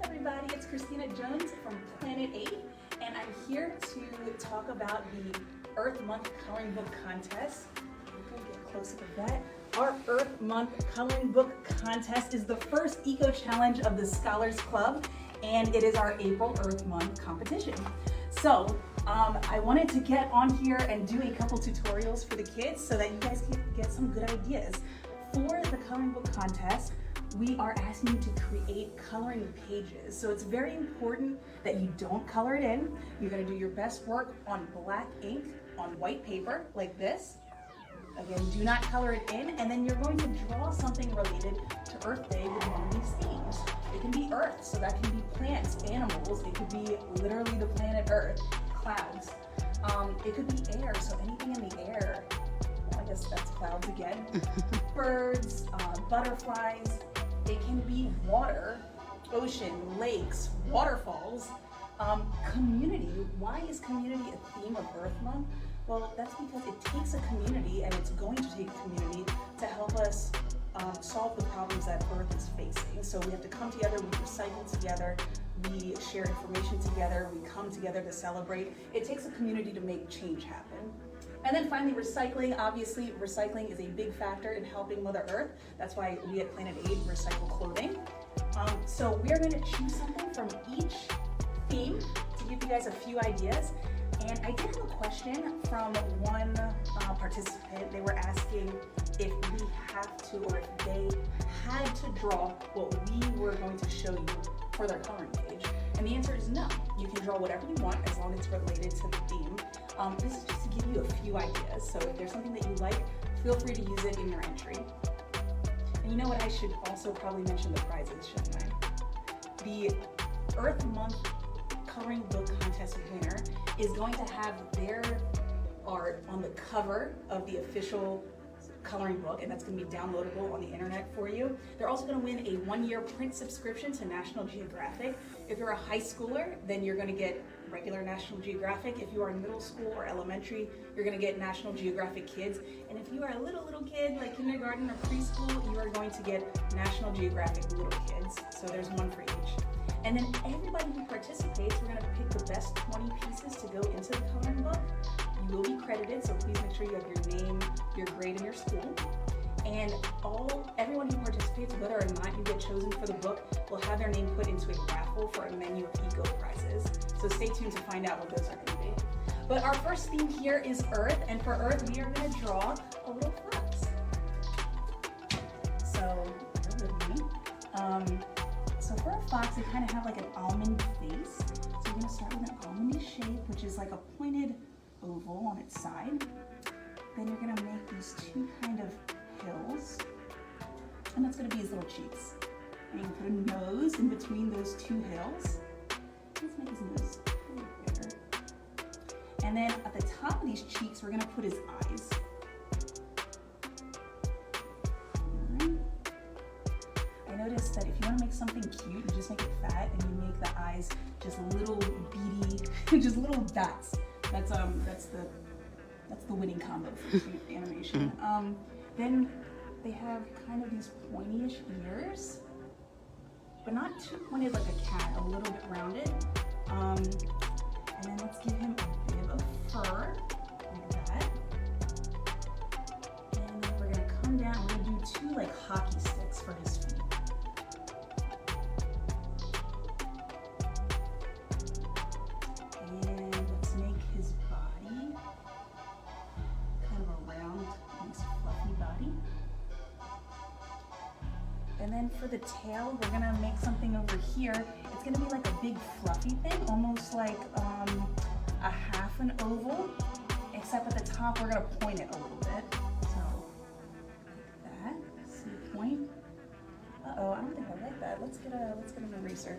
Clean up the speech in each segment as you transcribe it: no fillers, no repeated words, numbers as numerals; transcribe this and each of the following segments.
everybody, it's Christina Jones from Planet 8, and I'm here to talk about the Earth Month Coloring Book Contest. We're going to get closer to that. Our Earth Month Coloring Book Contest is the first eco-challenge of the Scholars Club, and it is our April Earth Month competition. So, I wanted to get on here and do a couple tutorials for the kids so that you guys can get some good ideas. For the coloring book contest, we are asking you to create coloring pages. So it's very important that you don't color it in. You're gonna do your best work on black ink on white paper like this. Again, do not color it in, and then you're going to draw something related to Earth Day with one of these themes. It can be Earth, so that can be plants, animals. It could be literally the planet Earth, clouds. It could be air, so anything in the air. Well, I guess that's clouds again. Birds, butterflies. It can be water, ocean, lakes, waterfalls. Community. Why is community a theme of Earth Month? Well, that's because it takes a community, and it's going to take a community to help us solve the problems that Earth is facing. So we have to come together, we recycle together, we share information together, we come together to celebrate. It takes a community to make change happen. And then finally, recycling. Obviously, recycling is a big factor in helping Mother Earth. That's why we at Planet 8 recycle clothing. So we're going to choose something from each theme to give you guys a few ideas. And I did have a question from one participant. They were asking if we have to, or if they had to draw what we were going to show you for their coloring page. And the answer is no. You can draw whatever you want as long as it's related to the theme. This is just to give you a few ideas. So if there's something that you like, feel free to use it in your entry. And you know what, I should also probably mention the prizes, shouldn't I? The Earth Month Coloring Book Contest winner is going to have their art on the cover of the official coloring book, and that's going to be downloadable on the internet for you. They're also going to win a 1-year print subscription to National Geographic. If you're a high schooler, then you're going to get regular National Geographic. If you are in middle school or elementary, you're going to get National Geographic Kids. And if you are a little kid, like kindergarten or preschool, you are going to get National Geographic Little Kids. So there's one for each. And then everybody who participates, we're going to pick the best 20 pieces to go into the coloring book. You will be credited, so please make sure you have your name, your grade, and your school. And everyone who participates, whether or not you get chosen for the book, will have their name put into a raffle for a menu of eco prizes. So stay tuned to find out what those are going to be. But our first theme here is Earth, and for Earth, we are going to draw a little fox. So, bear with me. So for a fox, they kind of have like an almond face. So we're going to start with an almondy shape, which is like a pointed oval on its side. Then you're going to make these two kind of hills, and that's going to be his little cheeks. And you can put a nose in between those two hills. Let's make his nose a little bigger. And then at the top of these cheeks, we're going to put his eyes. Notice that if you want to make something cute, you just make it fat and you make the eyes just little beady, just little dots. That's the winning combo for cute animation. Then they have kind of these pointy-ish ears, but not too pointed like a cat, a little bit rounded. And then let's give him a bit of fur, like that. And then we're gonna come down. We're gonna do two like hockey sticks for his feet. And then for the tail, we're gonna make something over here. It's gonna be like a big fluffy thing, almost like a half an oval, except at the top, we're gonna point it a little bit. So, like that, see the point? Uh-oh, I don't think I like that. Let's get an eraser.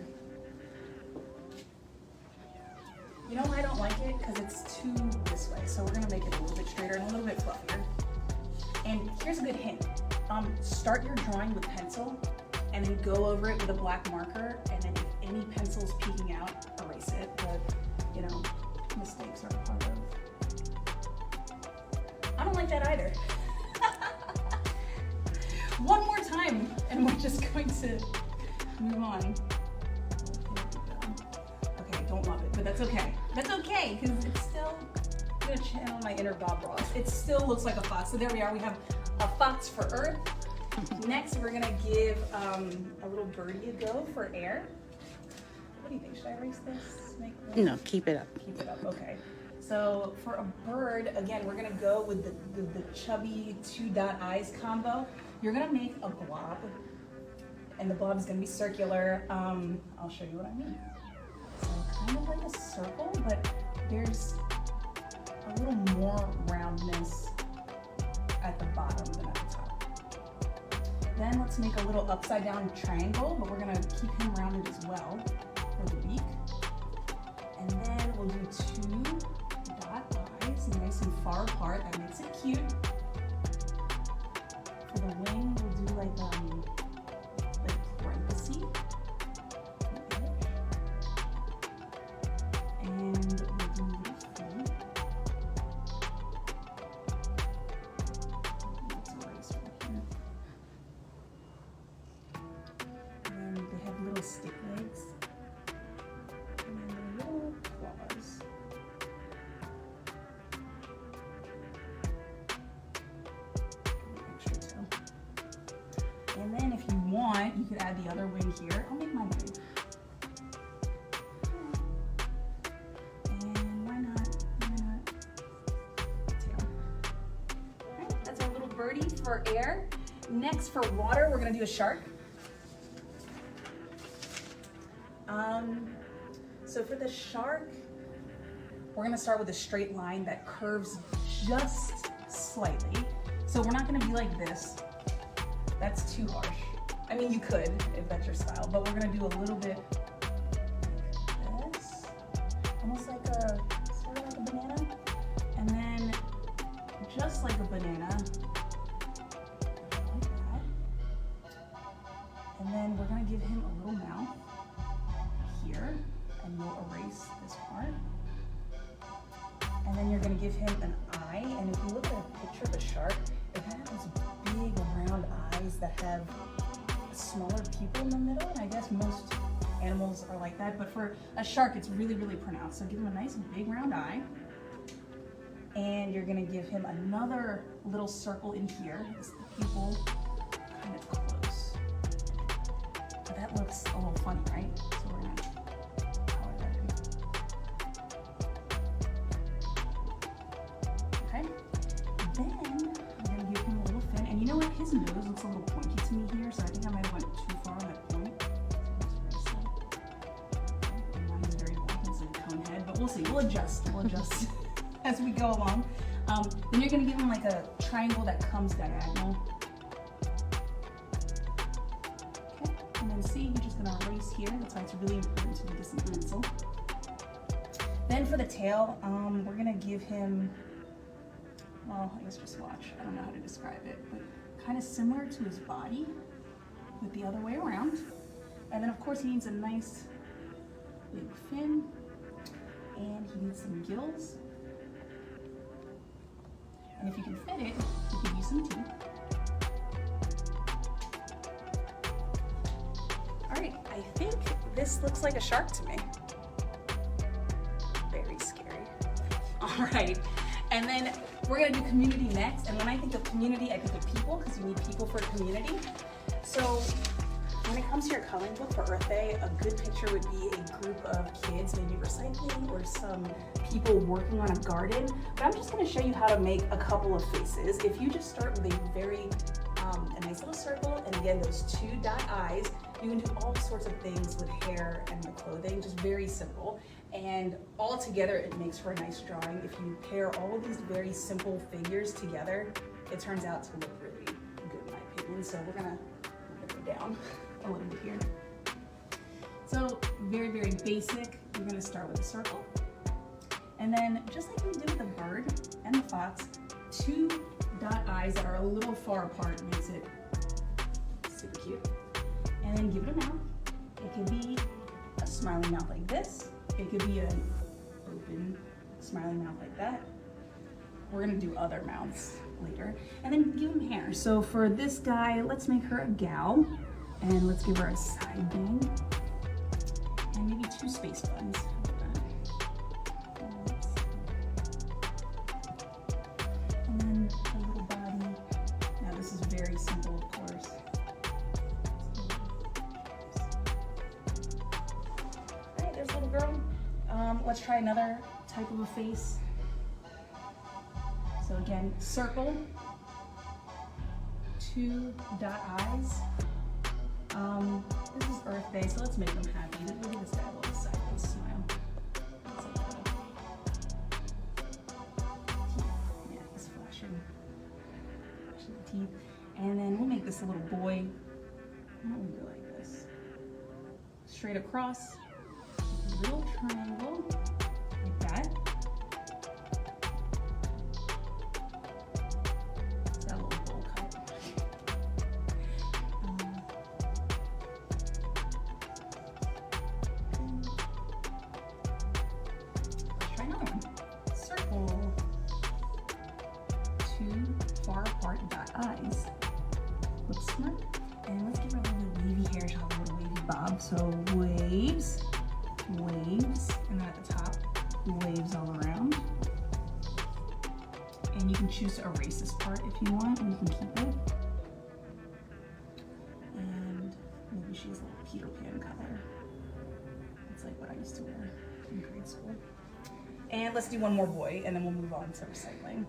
You know why I don't like it? Because it's too this way. So we're gonna make it a little bit straighter and a little bit fluffier. And here's a good hint. Start your drawing with pencil and then go over it with a black marker, and then if any pencil's peeking out, erase it. But, you know, mistakes are a part of. I don't like that either. One more time, and we're just going to move on. That's okay. That's okay, because it's still, I'm gonna channel my inner Bob Ross. It still looks like a fox. So there we are. We have a fox for earth. Next, we're gonna give a little birdie a go for air. What do you think? Should I erase this? No, keep it up. Keep it up, okay. So for a bird, again, we're gonna go with the chubby 2 dot eyes combo. You're gonna make a blob, and the blob is gonna be circular. I'll show you what I mean. So kind of like a circle, but there's a little more roundness at the bottom than at the top. Then let's make a little upside down triangle, but we're gonna keep him rounded as well for the beak. And then we'll do 2 dot eyes, nice and far apart. That makes it cute. For the wing, we'll do like parentheses. And we'll do little feet. Let's erase right here. And they have little stick legs. And then little claws. Extra toe. And then if you want, you could add the other wing here. I'll make mine big. And why not? Tail. All right, that's our little birdie for air. Next for water, we're gonna do a shark. So for the shark, we're gonna start with a straight line that curves just slightly. So we're not gonna be like this. That's too harsh. I mean, you could, if that's your style, but we're gonna do a little bit like this. Almost like sort of like a banana. And then just like a banana, like that. And then we're gonna give him a little mouth here, and we'll erase this part. And then you're gonna give him an eye, and if you look at a picture of a shark, it has big round eyes that have a smaller pupil in the middle, and I guess most animals are like that, but for a shark, it's really, really pronounced. So give him a nice big round eye, and you're gonna give him another little circle in here. It's the pupil kind of close. That looks a little funny, right? So we're gonna color that in. Okay. Then I'm gonna give him a little fin, and you know what? His nose looks a little pointy to me here, so I think I might have went too far on that point. And mine is very long, it's a cone head, but we'll see. We'll adjust. We'll adjust as we go along. Then you're gonna give him like a triangle that comes diagonal. Okay, and then see, you're just gonna erase here. That's why it's really important to do this in pencil. Then for the tail, we're gonna give him, well, I guess just watch. I don't know how to describe it, but kind of similar to his body with the other way around. And then of course he needs a nice big fin, and he needs some gills. And if you can fit it, you can use some teeth. All right, I think this looks like a shark to me. Very scary. All right, and then we're gonna do community next. And when I think of community, I think of people, because you need people for community. So when it comes to your coloring book for Earth Day, a good picture would be a group of kids, maybe recycling, or some people working on a garden. But I'm just gonna show you how to make a couple of faces. If you just start with a very, a nice little circle, and again, those 2 dot eyes, you can do all sorts of things with hair and the clothing, just very simple. And all together, it makes for a nice drawing. If you pair all of these very simple figures together, it turns out to look really good in my opinion. So we're gonna go down a little bit here. So very, very basic. We're gonna start with a circle. And then just like we did with the bird and the fox, 2 dot eyes that are a little far apart makes it super cute. And then give it a mouth. It could be a smiling mouth like this. It could be an open smiling mouth like that. We're gonna do other mouths later. And then give him hair. So for this guy, let's make her a gal. And let's give her a side bang. And maybe 2 space buns. How about that? girl. Let's try another type of a face. So again, circle, 2 dot eyes. This is Earth Day, so let's make them happy. We'll give this guy a little sideways smile. Yeah, he's flashing the teeth. And then we'll make this a little boy. Why don't we go like this? Straight across, little triangle, like that. It's got a little bowl cut. Let's try another one. Circle, 2 far apart dot eyes. Looks smart. And let's give her a little wavy hair. She'll have a little wavy bob. So waves, waves, and then at the top, waves all around. And you can choose to erase this part if you want, and you can keep it. And maybe she has a little Peter Pan color. It's like what I used to wear in grade school. And let's do one more boy, and then we'll move on to recycling.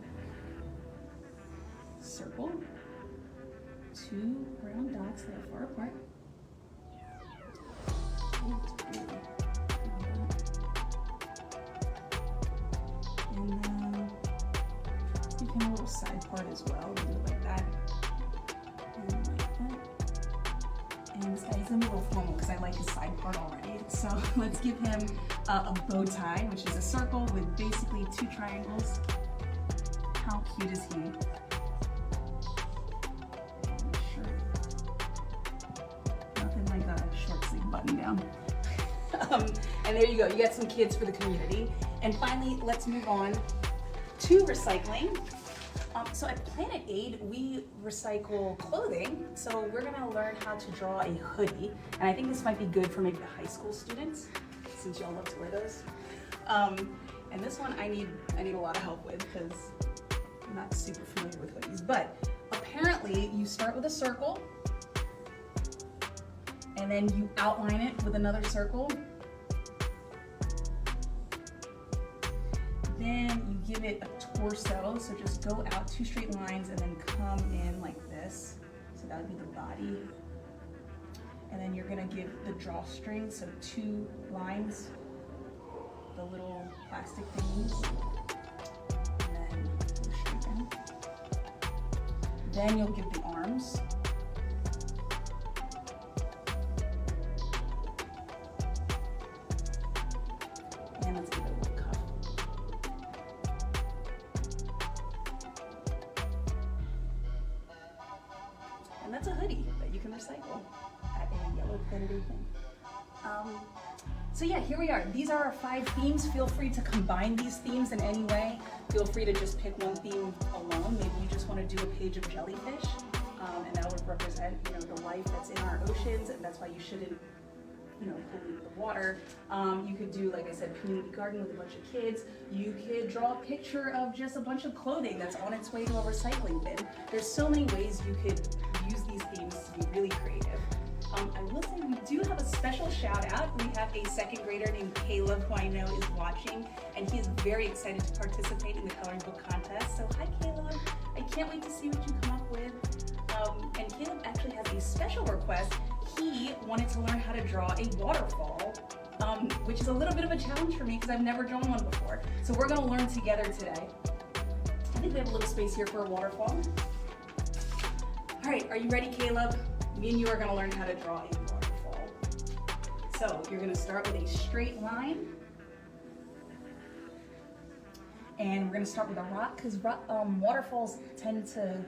Circle. 2 round dots that are far apart. And then let's give him a little side part as well. We'll do it like that. And like that. And this guy's a little formal because I like his side part already. So let's give him a bow tie, which is a circle with basically 2 triangles. How cute is he? Button down. And there you go, you got some kids for the community. And finally, let's move on to recycling. So at Planet Aid, we recycle clothing. So we're gonna learn how to draw a hoodie. And I think this might be good for maybe the high school students, since y'all love to wear those. And this one I need a lot of help with because I'm not super familiar with hoodies. But apparently you start with a circle, and then you outline it with another circle. Then you give it a torso, so just go out 2 straight lines and then come in like this. So that would be the body. And then you're gonna give the drawstring, so 2 lines, the little plastic things, and then go straight in. Then you'll give the arms. And let's give it a little cuff. And that's a hoodie that you can recycle at a yellow Planet Aid thing. So yeah, here we are. These are our 5 themes. Feel free to combine these themes in any way. Feel free to just pick one theme alone. Maybe you just want to do a page of jellyfish, and that would represent, the life that's in our oceans, and that's why you shouldn't, pollute the water. You could do, like I said, community garden with a bunch of kids. You could draw a picture of just a bunch of clothing that's on its way to a recycling bin. There's so many ways you could use these themes to be really creative. I will say we do have a special shout out. We have a 2nd grader named Caleb, who I know is watching, and he is very excited to participate in the coloring book contest. So hi Caleb, I can't wait to see what you come up with. And Caleb actually has a special request. He wanted to learn how to draw a waterfall, which is a little bit of a challenge for me because I've never drawn one before. So we're gonna learn together today. I think we have a little space here for a waterfall. All right, are you ready, Caleb? Me and you are gonna learn how to draw a waterfall. So you're gonna start with a straight line. And we're gonna start with a rock because waterfalls tend to,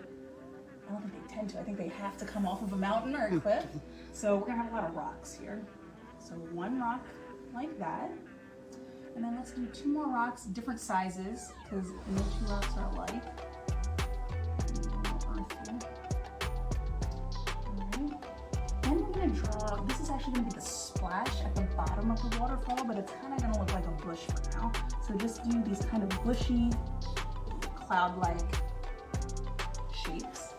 I don't think they tend to, I think they have to come off of a mountain or a cliff. So we're gonna have a lot of rocks here. So 1 rock like that. And then let's do 2 more rocks, different sizes, because no 2 rocks are alike. Then we're gonna draw, this is actually gonna be the splash at the bottom of the waterfall, but it's kind of gonna look like a bush for now. So just do these kind of bushy, cloud-like shapes.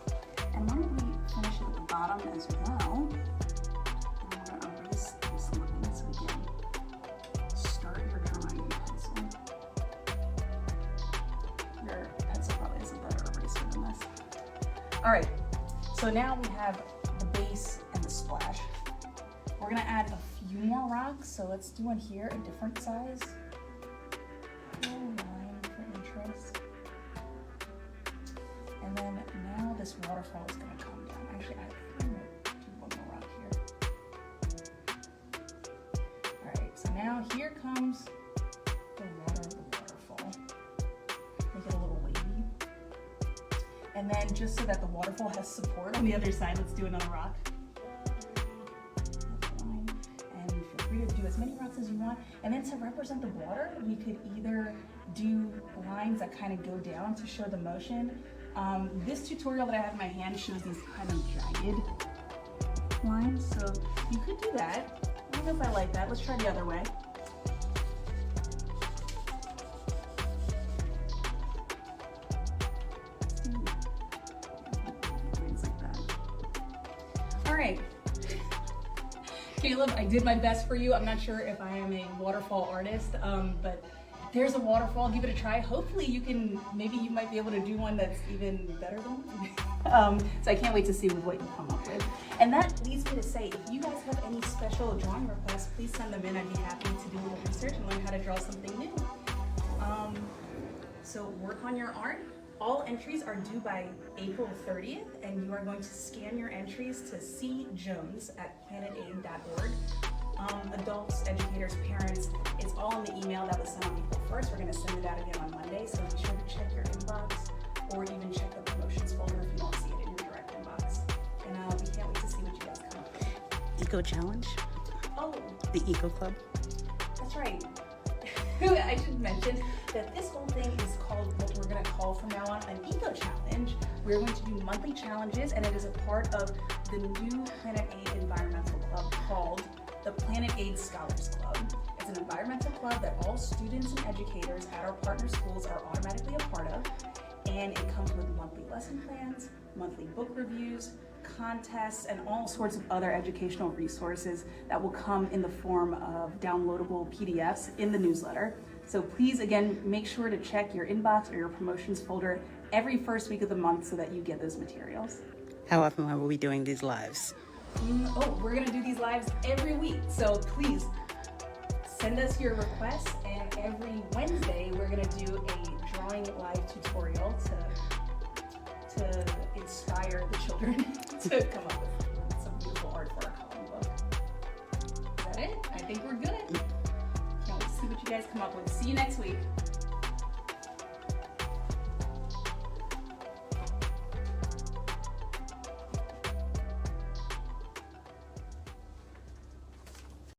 And why don't we finish it at the bottom as well? And we're gonna erase this line so we can All right, so now we have the base and the splash. We're gonna add a few more rocks, so let's do one here, a different size. Line for interest. And then now this waterfall is gonna come down. Actually, I'm gonna do one more rock here. All right, so now here comes the water of the waterfall. Make it a little wavy. And then just so that the waterfall has support on the other side, let's do another rock. And feel free to do as many rocks as you want. And then to represent the water, we could either do lines that kind of go down to show the motion. This tutorial that I have in my hand shows these kind of jagged lines, so you could do that. I don't know if I like that. Let's try the other way. Lines like that. All right. Caleb, I did my best for you. I'm not sure if I am a waterfall artist, but there's a waterfall. Give it a try. Hopefully maybe you might be able to do one that's even better than mine. So I can't wait to see what you come up with. And that leads me to say, if you guys have any special drawing requests, please send them in. I'd be happy to do a little research and learn how to draw something new. So work on your art. All entries are due by April 30th, and you are going to scan your entries to cjones@planetaid.org. Adults, educators, parents, it's all in the email that was sent on April 1st. We're going to send it out again on Monday, so be sure to check your inbox or even check the promotions folder if you don't see it in your direct inbox. And we can't wait to see what you guys come up with. Eco Challenge? Oh, The Eco Club? that's right. I should mention that this whole thing is called, what we're going to call from now on, an Eco Challenge. We're going to do monthly challenges, and it is a part of the new Planet Aid Environmental Club called the Planet Aid Scholars Club. It's an environmental club that all students and educators at our partner schools are automatically a part of, and it comes with monthly lesson plans, monthly book reviews, contests, and all sorts of other educational resources that will come in the form of downloadable PDFs in the newsletter. So please, again, make sure to check your inbox or your promotions folder every first week of the month so that you get those materials. How often will we be doing these lives? We're gonna do these lives every week, so please send us your requests, and every Wednesday we're gonna do a drawing live tutorial to inspire the children to come up with some beautiful art for our coloring book. Is that it? I think we're good. Can't wait to see what you guys come up with. See you next week.